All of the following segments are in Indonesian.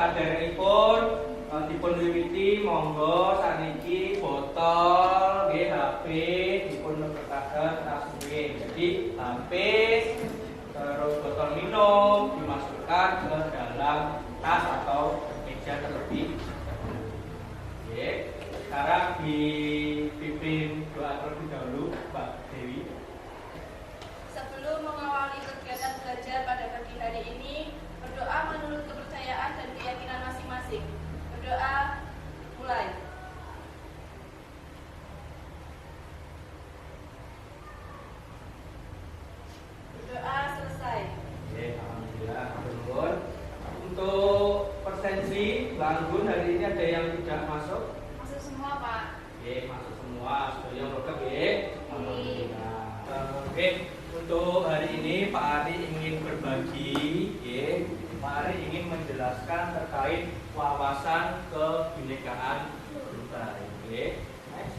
saderengipun dipun wiwiti monggo saniki botol nggih HP dipun lebetaken tas nggih. Jadi HP terus botol minum dimasukkan ke dalam tas atau meja terlebih dahulu. Oke, sekarang dipimpin doa terlebih dahulu Mbak Dewi. Sebelum mengawali kegiatan belajar pada pagi hari ini, berdoa menurut kepercayaan dan keyakinan masing-masing. Berdoa mulai. Berdoa selesai. Oke, alhamdulillah, nuwun. Untuk persensi Langgun hari ini ada yang tidak masuk? Masuk semua, Pak. Oke, masuk semua. Semuanya lengkap ya. Alhamdulillah. Oke, untuk hari ini Pak Ari ingin berbagi, ya. Pak Ari ingin menjelaskan terkait wawasan kebinekaan global. Oke, next.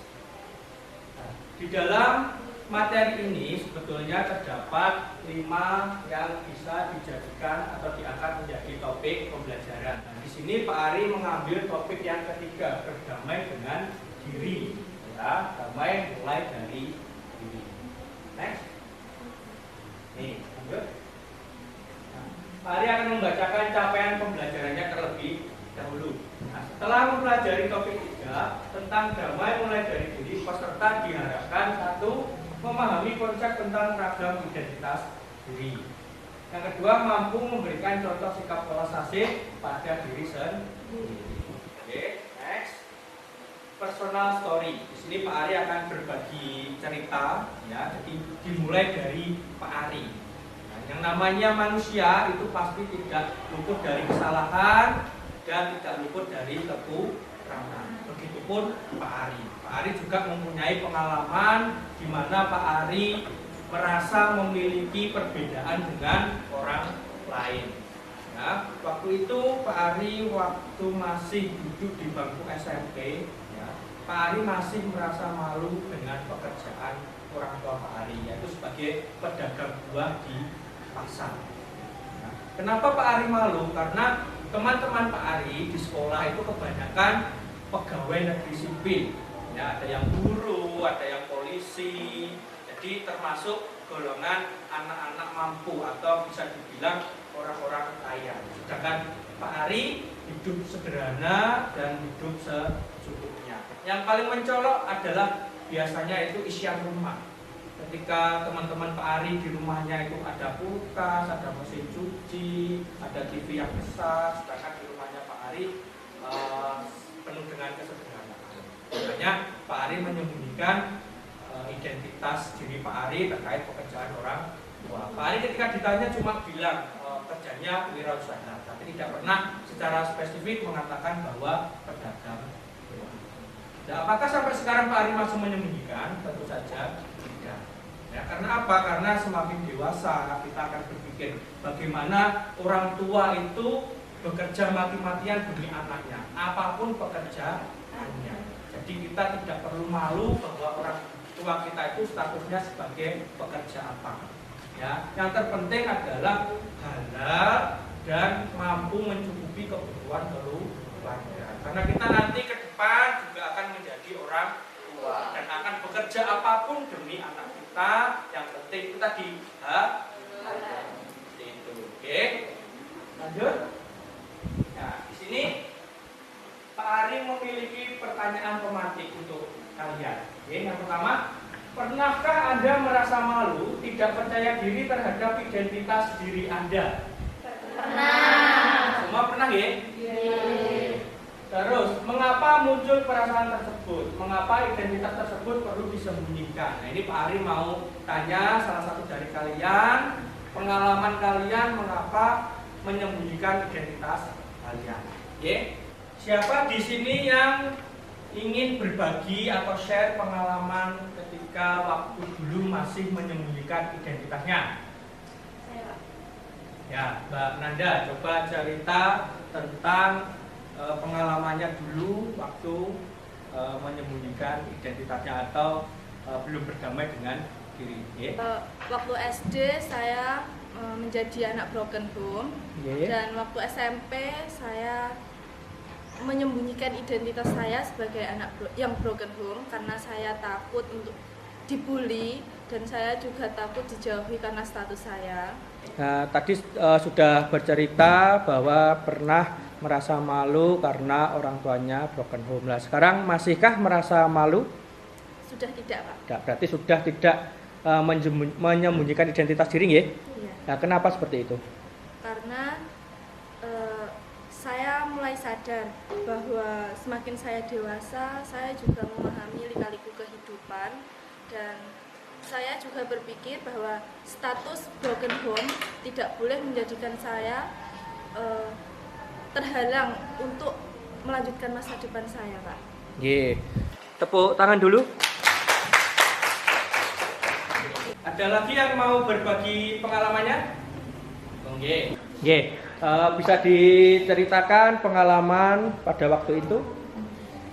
Nah, di dalam materi ini sebetulnya terdapat 5 yang bisa dijadikan atau diangkat menjadi topik pembelajaran. Nah, di sini Pak Ari mengambil topik yang ketiga, berdamai dengan diri. Ya, damai mulai dari diri. Next. Nih, lanjut. Nah, Pak Ari akan membacakan capaian pembelajarannya terlebih dahulu. Nah, setelah mempelajari topik 3 tentang damai mulai dari diri, peserta diharapkan 1. Memahami konsep tentang ragam identitas diri. Yang kedua, mampu memberikan contoh sikap polos asih pada diri sendiri. Oke, next. Personal story. Di sini Pak Ari akan berbagi cerita, ya. Jadi dimulai dari Pak Ari. Nah, yang namanya manusia itu pasti tidak luput dari kesalahan dan tidak luput dari kekurangan. Begitupun Pak Ari. Pak Ari juga mempunyai pengalaman di mana Pak Ari merasa memiliki perbedaan dengan orang lain. Ya, waktu itu Pak Ari waktu masih duduk di bangku SMP, ya, Pak Ari masih merasa malu dengan pekerjaan orang tua Pak Ari, yaitu sebagai pedagang buah di pasar. Nah, kenapa Pak Ari malu? Karena teman-teman Pak Ari di sekolah itu kebanyakan pegawai negeri sipil. Ya, ada yang guru, ada yang polisi. Jadi termasuk golongan anak-anak mampu atau bisa dibilang orang-orang kaya. Sedangkan Pak Ari hidup sederhana dan hidup secukupnya. Yang paling mencolok adalah biasanya itu isian rumah. Ketika teman-teman Pak Ari di rumahnya itu ada kulkas, ada mesin cuci, ada TV yang besar, sedangkan di rumahnya Pak Ari penuh dengan kesederhanaan. Makanya Pak Ari menyembunyikan identitas diri Pak Ari terkait pekerjaan orang tua. Pak Ari ketika ditanya cuma bilang kerjanya wirausaha, tapi tidak pernah secara spesifik mengatakan bahwa pedagang. Nah, apakah sampai sekarang Pak Ari masih menyembunyikan? Tentu saja tidak. Ya, karena apa? Karena semakin dewasa kita akan berpikir bagaimana orang tua itu bekerja mati-matian demi anaknya, apapun pekerjaannya. Jadi kita tidak perlu malu bahwa orang tua kita itu statusnya sebagai pekerja apa. Ya, yang terpenting adalah halal dan mampu mencukupi kebutuhan keluarga. Karena kita nanti ke depan juga akan menjadi orang tua dan akan bekerja apapun demi anak kita. Yang penting kita itu. Oke, lanjut. Nah, di sini Pak Ari memiliki pertanyaan pemantik untuk kalian. Oke, yang pertama, pernahkah Anda merasa malu, tidak percaya diri terhadap identitas diri Anda? Pernah. Semua pernah ya? Terus, mengapa muncul perasaan tersebut? Mengapa identitas tersebut perlu disembunyikan? Nah, ini Pak Ari mau tanya salah satu dari kalian, pengalaman kalian mengapa menyembunyikan identitas kalian. Oke? Siapa di sini yang ingin berbagi atau share pengalaman ketika waktu dulu masih menyembunyikan identitasnya? Saya. Ya, Mbak Nanda, coba cerita tentang pengalamannya dulu waktu menyembunyikan identitasnya atau belum berdamai dengan diri. Waktu SD saya menjadi anak broken home. Dan waktu SMP saya menyembunyikan identitas saya sebagai anak yang broken home karena saya takut untuk dibully dan saya juga takut dijauhi karena status saya. Nah, tadi sudah bercerita bahwa pernah merasa malu karena orang tuanya broken home. Nah, sekarang masihkah merasa malu? Sudah tidak, Pak. Tidak, berarti sudah tidak menyembunyikan identitas diri, ya? Iya. Nah, kenapa seperti itu? Karena saya mulai sadar bahwa semakin saya dewasa, saya juga memahami lika-liku kehidupan, dan saya juga berpikir bahwa status broken home tidak boleh menjadikan saya terhalang untuk melanjutkan masa depan saya, Pak. Ye. Tepuk tangan dulu. Ada lagi yang mau berbagi pengalamannya? Oke. Bisa diceritakan pengalaman pada waktu itu?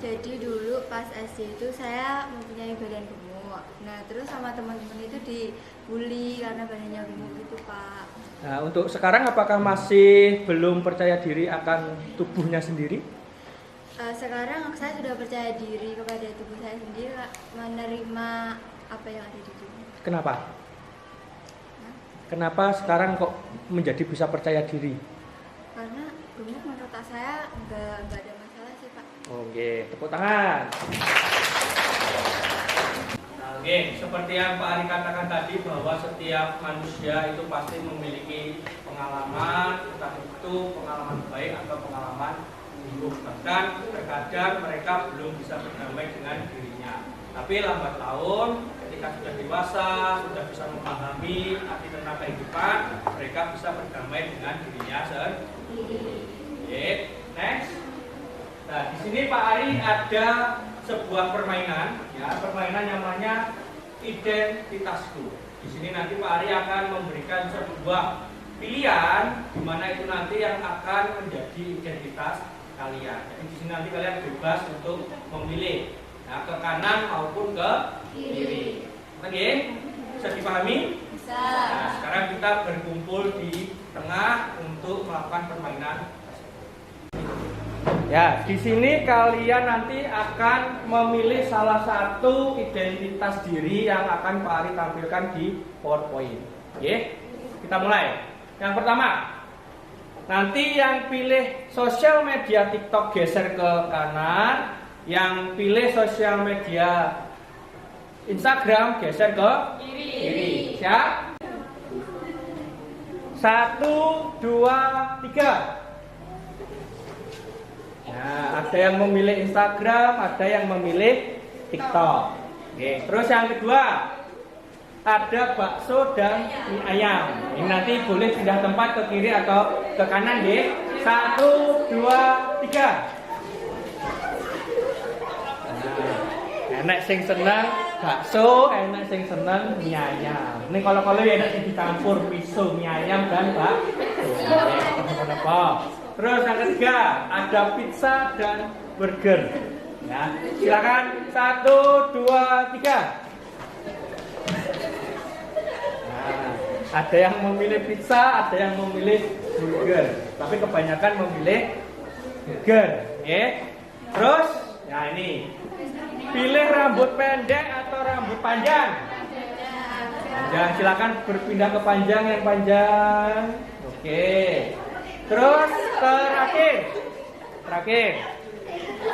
Jadi dulu pas SD itu saya mempunyai badan gemuk. Nah terus sama teman-teman itu dibully karena badannya gemuk gitu, Pak. Nah, untuk sekarang apakah masih belum percaya diri akan tubuhnya sendiri? Sekarang saya sudah percaya diri kepada tubuh saya sendiri, menerima apa yang ada di tubuh. Kenapa? Kenapa sekarang kok menjadi bisa percaya diri? Karena gemuk menurut saya nggak ada masalah sih, Pak. Oke, tepuk tangan. Oke, seperti yang Pak Ari katakan tadi bahwa setiap manusia itu pasti memiliki pengalaman, entah itu pengalaman baik atau pengalaman buruk. Bahkan terkadang mereka belum bisa berdamai dengan dirinya. Tapi lambat laun, ketika sudah dewasa, sudah bisa memahami arti tentang kehidupan, mereka bisa berdamai dengan dirinya sendiri. Oke, next. Nah, di sini Pak Ari ada sebuah permainan, ya, permainan yang namanya identitasku. Di sini nanti Pak Ari akan memberikan sebuah pilihan, di mana itu nanti yang akan menjadi identitas kalian. Jadi di sini nanti kalian bebas untuk memilih, nah, ke kanan maupun ke kiri. Oke, bisa dipahami? Bisa. Nah, sekarang kita berkumpul di tengah untuk melakukan permainan. Ya, di sini kalian nanti akan memilih salah satu identitas diri yang akan Pak Ari tampilkan di PowerPoint. Oke, kita mulai. Yang pertama, nanti yang pilih sosial media TikTok geser ke kanan, yang pilih sosial media Instagram geser ke kiri. Siap? 1, 2, 3. Nah, ada yang memilih Instagram, ada yang memilih TikTok. Oke, terus yang kedua, ada bakso dan mie ayam. Ini nanti boleh pindah tempat ke kiri atau ke kanan, deh. 1, 2, 3. Nah, enak sing seneng bakso, enak sing seneng mie ayam. Ini kalau ya enak sing dicampur miso, mie ayam dan bakso. Terus yang ketiga, ada pizza dan burger. Ya, silakan 1, 2, 3. Nah, ada yang memilih pizza, ada yang memilih burger. Tapi kebanyakan memilih burger. Oke. Terus, ya ini. Pilih rambut pendek atau rambut panjang? Panjang. Silakan berpindah ke panjang, yang panjang. Oke. Terus terakhir,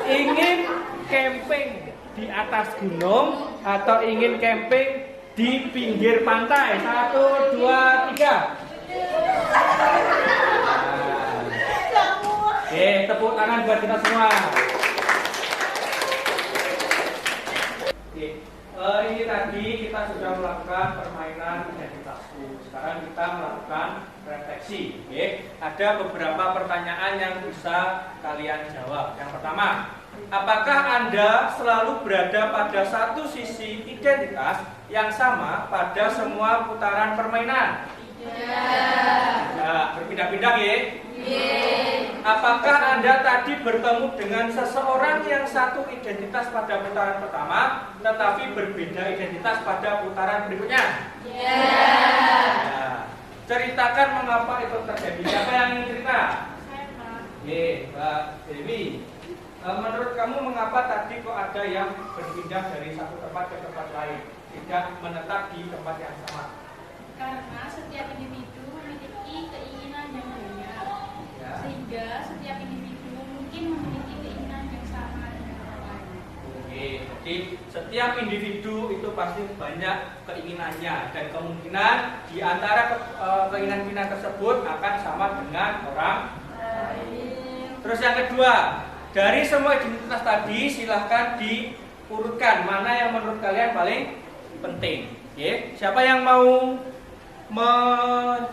ingin camping di atas gunung atau ingin camping di pinggir pantai? 1, 2, 3. Oke, tepuk tangan buat kita semua. Oke, ini tadi kita sudah melakukan permainan identitasku. Sekarang kita melakukan refleksi. Oke, ada beberapa pertanyaan yang bisa kalian jawab. Yang pertama, apakah Anda selalu berada pada satu sisi identitas yang sama pada semua putaran permainan? Ya, berpindah-pindah ya. Apakah Anda tadi bertemu dengan seseorang yang satu identitas pada putaran pertama, tetapi berbeda identitas pada putaran berikutnya? Ya. ceritakan mengapa itu terjadi. Siapa yang ingin cerita? Saya Pak. Mbak Dewi. Menurut kamu mengapa tadi kok ada yang berpindah dari satu tempat ke tempat lain, tidak menetap di tempat yang sama? Karena setiap individu memiliki keinginan yang banyak, Ya. sehingga setiap individu mungkin memiliki keinginan yang sama dengan orang lain. Oke, jadi setiap individu itu pasti banyak keinginannya dan kemungkinan di antara keinginan-keinginan tersebut akan sama dengan orang lain. Terus yang kedua, dari semua identitas tadi silahkan diurutkan mana yang menurut kalian paling penting. Oke, siapa yang mau mengurutkan?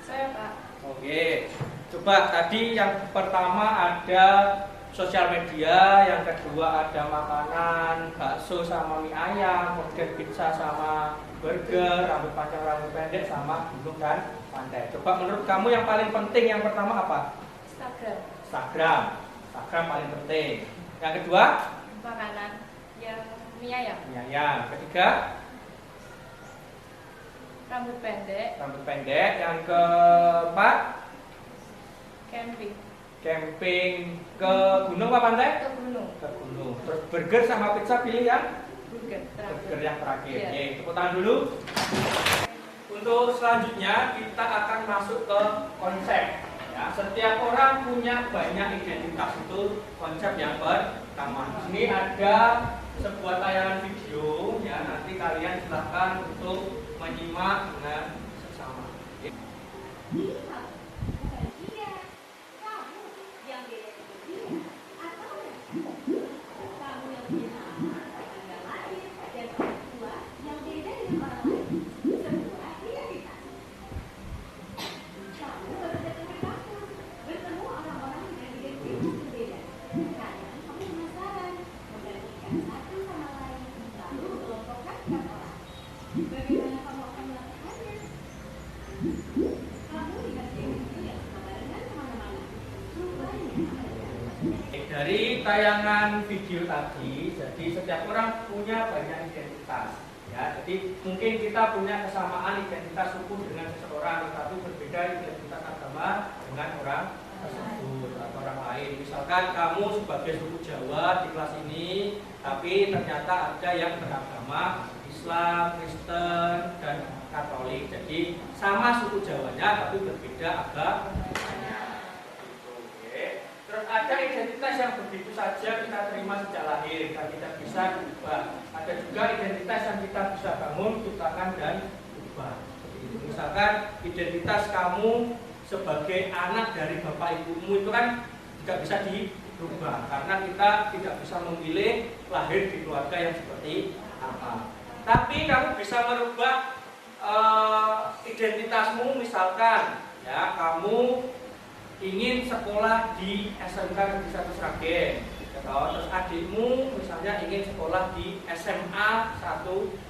Saya Pak. Oke, coba tadi yang pertama ada sosial media, yang kedua ada makanan, bakso sama mie ayam, kemudian pizza sama burger, rambut panjang rambut pendek sama gunung dan pantai. Coba menurut kamu yang paling penting yang pertama apa? Instagram. Instagram paling penting. Yang kedua? Makanan yang mie ayam. Mie ayam. Ketiga? Rambut pendek. Rambut pendek. Yang keempat? Camping. Camping ke gunung apa pantai? Ke gunung. Ke gunung. Terus burger sama pizza pilih yang? Burger. Burger yang terakhir. Iya. Oke, tepuk tangan dulu. Untuk selanjutnya kita akan masuk ke konsep. Ya, setiap orang punya banyak identitas, itu konsep yang pertama. Ini ada sebuah tayangan video, ya nanti kalian silahkan untuk menyimak dengan seksama. Dari tayangan video tadi, jadi setiap orang punya banyak identitas. Ya, jadi mungkin kita punya kesamaan identitas suku dengan seseorang, tetapi berbeda identitas agama dengan orang tersebut atau orang lain. Misalkan kamu sebagai suku Jawa di kelas ini, tapi ternyata ada yang beragama Islam, Kristen, dan Katolik. Jadi sama suku Jawanya, tapi berbeda agamanya. Terus ada identitas yang begitu saja kita terima sejak lahir dan tidak bisa diubah. Ada juga identitas yang kita bisa bangun, ciptakan dan ubah. Misalkan identitas kamu sebagai anak dari bapak ibumu itu kan tidak bisa dirubah karena kita tidak bisa memilih lahir di keluarga yang seperti apa. Tapi kamu bisa merubah identitasmu, misalkan ya kamu ingin sekolah di SMK Negeri 1 Sragen, terus adikmu misalnya ingin sekolah di SMA 1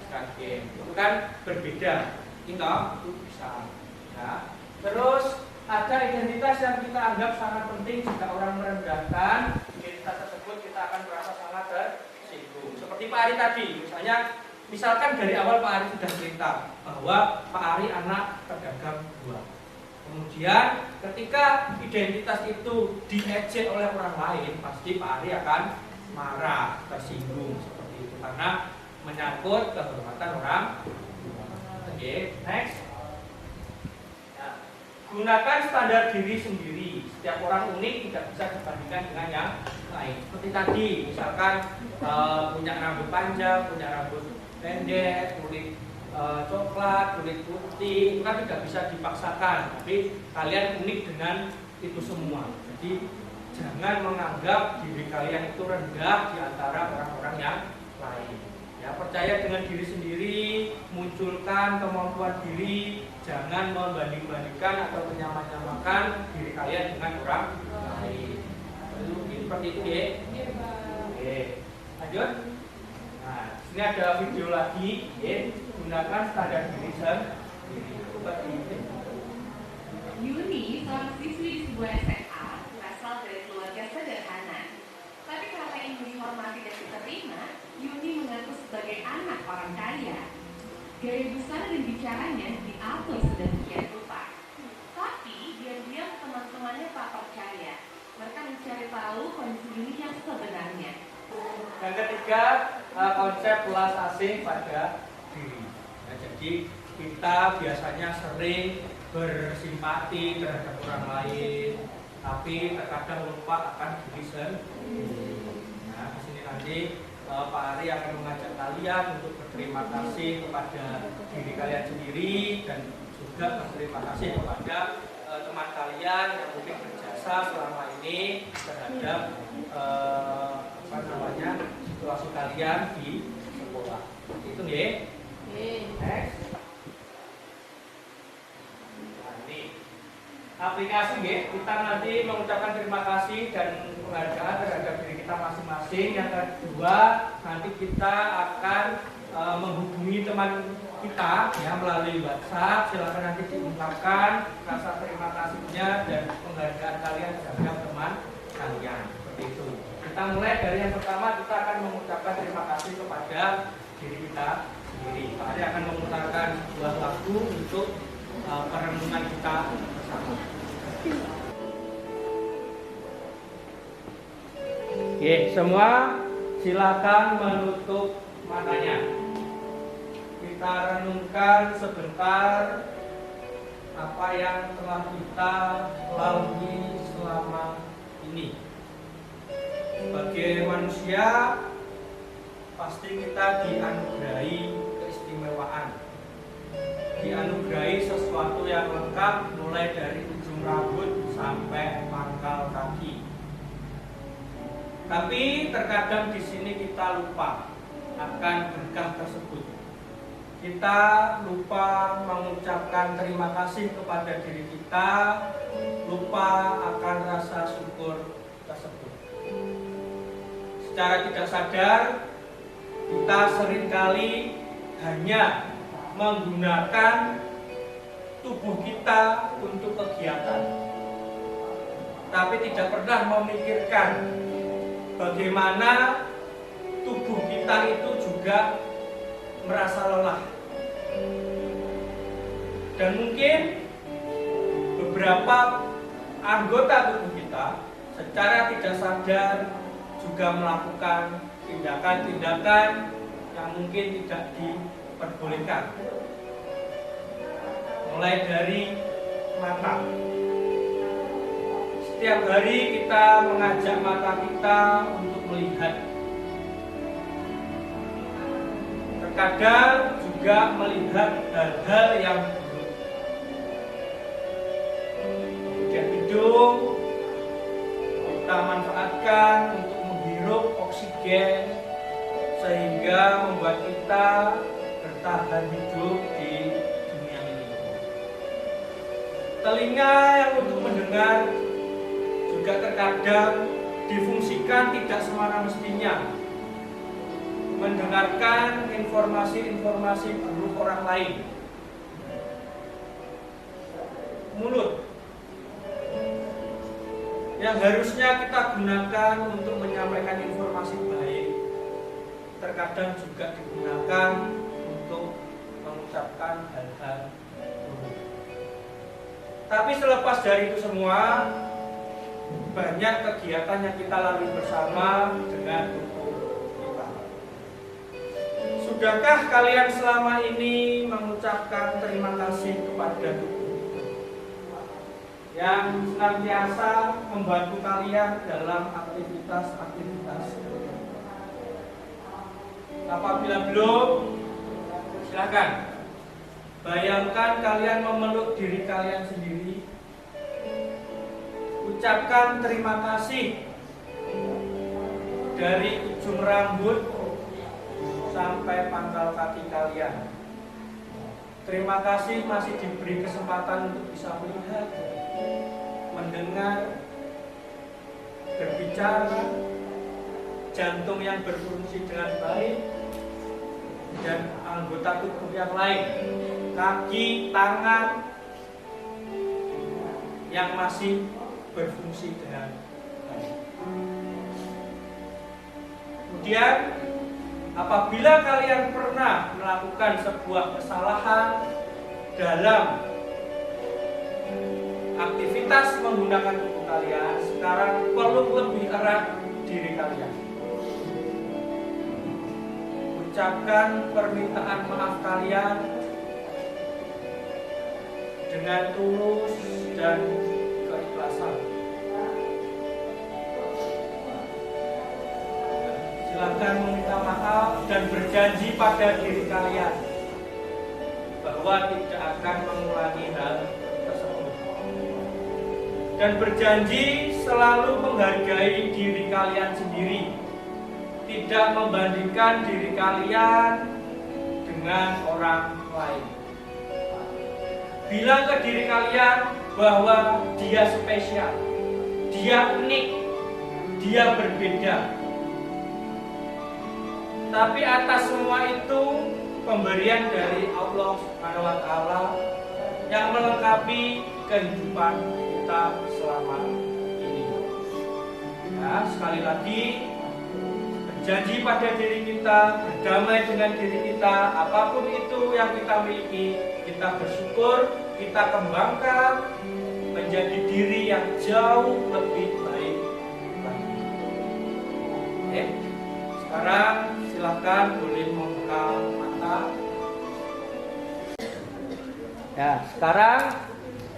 Sragen, itu kan berbeda, itu bisa. Ya. Terus ada identitas yang kita anggap sangat penting. Jika orang merendahkan identitas tersebut, kita akan merasa sangat tersinggung. Seperti Pak Ari tadi, misalkan dari awal Pak Ari sudah cerita bahwa Pak Ari anak pedagang buah. Kemudian ketika identitas itu diejek oleh orang lain, pasti Pak Ari akan marah, tersinggung seperti itu karena menyangkut kehormatan orang. Oke, next. Ya. Gunakan standar diri sendiri. Setiap orang unik, tidak bisa dibandingkan dengan yang lain. Seperti tadi, misalkan punya rambut panjang, punya rambut pendek, kulit coklat, kulit putih, itu kan tidak bisa dipaksakan, tapi kalian unik dengan itu semua. Jadi jangan menganggap diri kalian itu rendah di antara orang-orang yang lain. Ya, percaya dengan diri sendiri, munculkan kemampuan diri, jangan membanding-bandingkan atau menyamakan diri kalian dengan orang lain. Seperti itu ya. Oke, lanjut. Nah, ini ada video lagi, ya. Gunakan standar diri sendiri. Yuni, seorang siswi di sebuah SMA, berasal dari keluarga sederhana. Tapi karena ingin dihormati dan diterima, Yuni mengaku sebagai anak orang kaya. Gaya besar dan bicaranya atau sedemikian rupa. Tapi diam-diam teman-temannya tak percaya. Mereka mencari tahu kondisi ini yang sebenarnya. Yang ketiga, konsep welas asih pada diri. Nah, jadi kita biasanya sering bersimpati terhadap orang lain, tapi terkadang lupa akan diri sendiri. Nah, di sini nanti Pak Ari akan mengajak kalian untuk berterima kasih kepada diri kalian sendiri dan juga berterima kasih kepada teman kalian yang mungkin berjasa selama ini terhadap situasi kalian di sekolah. Itu ya. Next. Nah, ini aplikasi ya. Kita nanti mengucapkan terima kasih dan penghargaan terhadap diri kita masing-masing. Yang kedua, nanti kita akan menghubungi teman kita ya melalui WhatsApp. Silakan nanti diungkapkan rasa terima kasihnya dan penghargaan kalian terhadap teman kalian. Seperti itu. Kita mulai dari yang pertama, kita akan mengucapkan terima kasih kepada diri kita sendiri. Pak Ari akan memutarkan sebuah lagu untuk perenungan kita bersama. Oke, semua silakan menutup matanya. Kita renungkan sebentar apa yang telah kita lalui selama ini. Sebagai manusia, pasti kita dianugerahi keistimewaan, dianugerahi sesuatu yang lengkap mulai dari ujung rambut sampai pangkal kaki. Tapi terkadang di sini kita lupa akan berkah tersebut. Kita lupa mengucapkan terima kasih kepada diri kita, lupa akan rasa syukur tersebut. Secara tidak sadar, kita seringkali hanya menggunakan tubuh kita untuk kegiatan, tapi tidak pernah memikirkan bagaimana tubuh kita itu juga merasa lelah. Dan mungkin beberapa anggota tubuh kita secara tidak sadar juga melakukan tindakan-tindakan yang mungkin tidak diperbolehkan. Mulai dari mata. Setiap hari kita mengajak mata kita untuk melihat. Terkadang juga melihat hal-hal yang buruk. Kemudian hidung kita manfaatkan untuk menghirup oksigen sehingga membuat kita bertahan hidup di dunia ini. Telinga yang untuk mendengar juga terkadang difungsikan tidak semana mestinya, mendengarkan informasi-informasi buruk orang lain. Mulut yang harusnya kita gunakan untuk menyampaikan informasi baik, terkadang juga digunakan untuk mengucapkan hal-hal buruk. Tapi selepas dari itu semua, banyak kegiatan yang kita lalui bersama dengan tubuh kita. Sudahkah kalian selama ini mengucapkan terima kasih kepada tubuh yang senantiasa membantu kalian dalam aktivitas-aktivitas? Apabila belum, silakan bayangkan kalian memeluk diri kalian sendiri. Ucapkan terima kasih dari ujung rambut sampai pangkal kaki kalian. Terima kasih masih diberi kesempatan untuk bisa melihat, mendengar, berbicara, jantung yang berfungsi dengan baik, dan anggota tubuh yang lain, kaki, tangan yang masih berfungsi dengan baik. Kemudian, apabila kalian pernah melakukan sebuah kesalahan dalam aktivitas menggunakan tubuh kalian, sekarang peluk lebih erat diri kalian. Ucapkan permintaan maaf kalian dengan tulus dan keikhlasan. Silakan meminta maaf dan berjanji pada diri kalian bahwa tidak akan mengulangi hal tersebut. Dan berjanji selalu menghargai diri kalian sendiri, tidak membandingkan diri kalian dengan orang lain. Bilang ke diri kalian bahwa dia spesial, dia unik, dia berbeda. Tapi atas semua itu pemberian dari Allah Subhanahu wa Ta'ala yang melengkapi kehidupan kita selama ini. Nah, sekali lagi berjanji pada diri kita, berdamai dengan diri kita, apapun itu yang kita miliki, kita bersyukur, kita kembangkan menjadi diri yang jauh lebih baik lagi. Oke, sekarang silakan boleh membuka mata. Ya, sekarang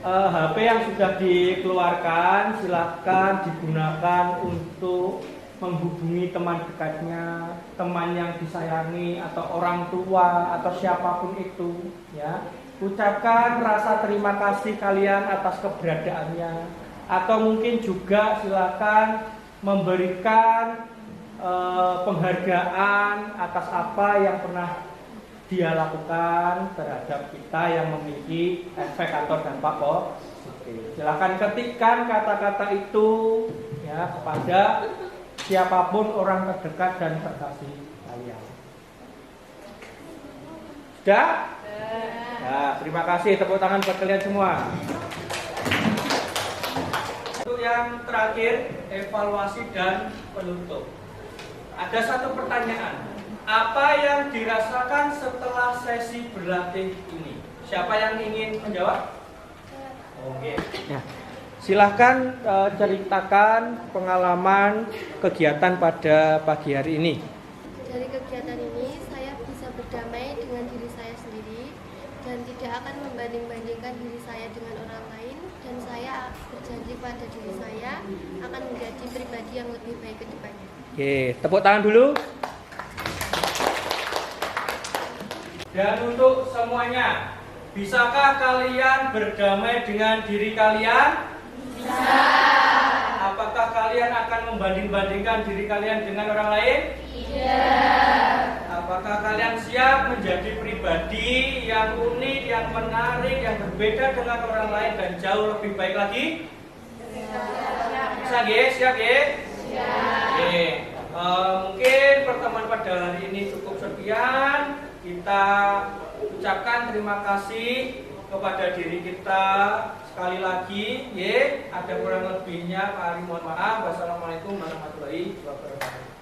HP yang sudah dikeluarkan silakan digunakan untuk menghubungi teman dekatnya, teman yang disayangi, atau orang tua, atau siapapun itu, ya. Ucapkan rasa terima kasih kalian atas keberadaannya, atau mungkin juga silakan memberikan penghargaan atas apa yang pernah dia lakukan terhadap kita yang memiliki efek atau dampak positif. Silakan ketikkan kata-kata itu ya kepada siapapun orang terdekat dan terkasih kalian. Sudah? Ya, terima kasih, tepuk tangan buat kalian semua. Untuk yang terakhir, evaluasi dan penutup. Ada satu pertanyaan. Apa yang dirasakan setelah sesi berlatih ini? Siapa yang ingin menjawab? Oke. Ya. Silahkan ceritakan pengalaman kegiatan pada pagi hari ini. Dari kegiatan ini saya bisa berdamai dengan diri saya sendiri dan tidak akan membanding-bandingkan diri saya dengan orang lain, dan saya berjanji pada diri saya akan menjadi pribadi yang lebih baik ke depannya. Oke, tepuk tangan dulu. Dan untuk semuanya, bisakah kalian berdamai dengan diri kalian? Bisa. Apakah kalian akan membanding-bandingkan diri kalian dengan orang lain? Tidak. Apakah kalian siap menjadi pribadi yang unik, yang menarik, yang berbeda dengan orang lain dan jauh lebih baik lagi? Siap. Bisa ya? Siap ya? Siap. Oke. Mungkin pertemuan pada hari ini cukup sekian. Kita ucapkan terima kasih kepada diri kita sekali lagi. Ada kurang lebihnya, Pak Ari mohon maaf. Wassalamualaikum warahmatullahi wabarakatuh.